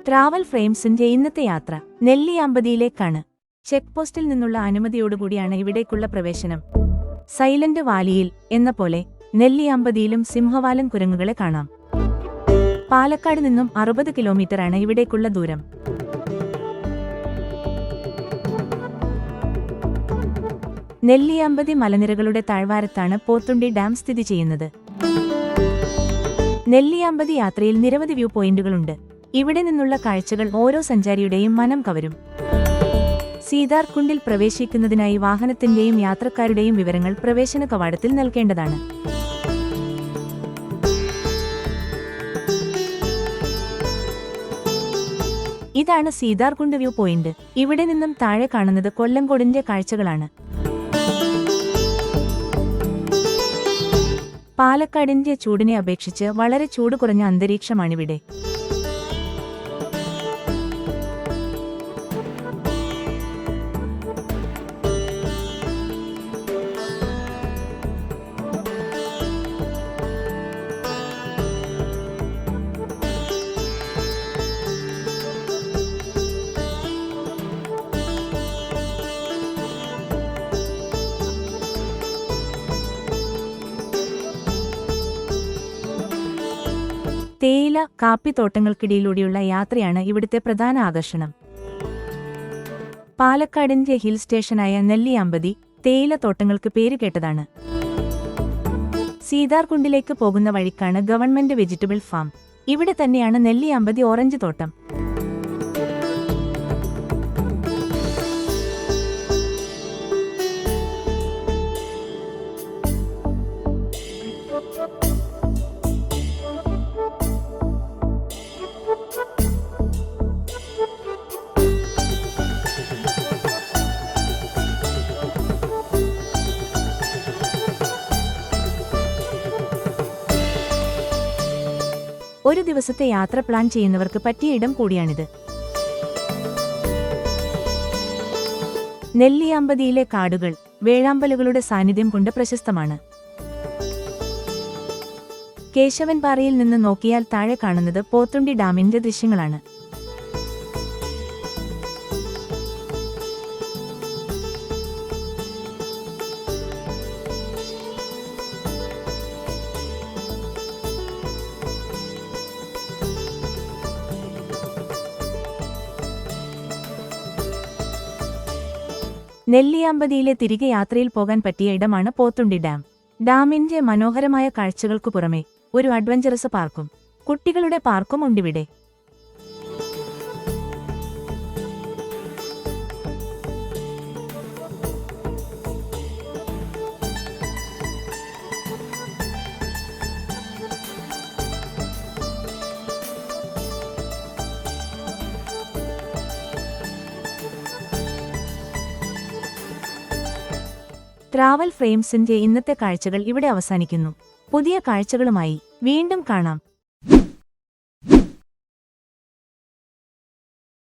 Travel ഫ്രെയിംസിന്റെ ഇന്നത്തെ യാത്ര നെല്ലിയാമ്പതിയിലേക്കാണ്. Check പോസ്റ്റിൽ നിന്നുള്ള അനുമതിയോടുകൂടിയാണ് ഇവിടേക്കുള്ള പ്രവേശനം. സൈലന്റ് വാലിയിൽ എന്ന പോലെ നെല്ലിയാമ്പതിയിലും സിംഹവാലൻ കുരങ്ങുകളെ കാണാം. പാലക്കാട് നിന്നും 60 കിലോമീറ്ററാണ് ഇവിടേക്കുള്ള ദൂരം. നെല്ലിയാമ്പതി മലനിരകളുടെ താഴ്വാരത്താണ് പോത്തുണ്ടി ഡാം സ്ഥിതി ചെയ്യുന്നത്. നെല്ലിയാമ്പതി യാത്രയിൽ നിരവധി വ്യൂ പോയിന്റുകളുണ്ട്. ഇവിടെ നിന്നുള്ള കാഴ്ചകൾ ഓരോ സഞ്ചാരിയുടെയും മനം കവരും. സീതാർകുണ്ടിൽ പ്രവേശിക്കുന്നതിനായി വാഹനത്തിന്റെയും യാത്രക്കാരുടെയും വിവരങ്ങൾ പ്രവേശന കവാടത്തിൽ നൽകേണ്ടതാണ്. ഇതാണ് സീതാർകുണ്ട് വ്യൂ പോയിന്റ്. ഇവിടെ നിന്നും താഴെ കാണുന്നത് കൊല്ലങ്കോടിന്റെ കാഴ്ചകളാണ്. പാലക്കാടിന്റെ ചൂടിനെ അപേക്ഷിച്ച് വളരെ ചൂട് കുറഞ്ഞ അന്തരീക്ഷമാണിവിടെ. തേയില, കാപ്പിത്തോട്ടങ്ങൾക്കിടയിലൂടെയുള്ള യാത്രയാണ് ഇവിടുത്തെ പ്രധാന ആകർഷണം. പാലക്കാടിന്റെ ഹിൽ സ്റ്റേഷനായ നെല്ലിയാമ്പതി തേയിലത്തോട്ടങ്ങൾക്ക് പേരുകേട്ടതാണ്. സീതാർകുണ്ടിലേക്ക് പോകുന്ന വഴിക്കാണ് ഗവൺമെന്റ് വെജിറ്റബിൾ ഫാം. ഇവിടെ തന്നെയാണ് നെല്ലിയാമ്പതി ഓറഞ്ച് തോട്ടം. ഒരു ദിവസത്തെ യാത്ര പ്ലാൻ ചെയ്യുന്നവർക്ക് പറ്റിയ ഇടം കൂടിയാണിത്. നെല്ലിയാമ്പതിയിലെ കാടുകൾ വേഴാമ്പലുകളുടെ സാന്നിധ്യം കൊണ്ട് പ്രശസ്തമാണ്. കേശവൻപാറയിൽ നിന്ന് നോക്കിയാൽ താഴെ കാണുന്നത് പോത്തുണ്ടി ഡാമിന്റെ ദൃശ്യങ്ങളാണ്. നെല്ലിയാമ്പതിയിലെ തിരികെ യാത്രയിൽ പോകാൻ പറ്റിയ ഇടമാണ് പോത്തുണ്ടി ഡാം. ഡാമിന്റെ മനോഹരമായ കാഴ്ചകൾക്കു പുറമെ ഒരു അഡ്വഞ്ചറസ് പാർക്കും കുട്ടികളുടെ പാർക്കും ഉണ്ടിവിടെ. ട്രാവൽ ഫ്രെയിംസിന്റെ ഇന്നത്തെ കാഴ്ചകൾ ഇവിടെ അവസാനിക്കുന്നു. പുതിയ കാഴ്ചകളുമായി വീണ്ടും കാണാം.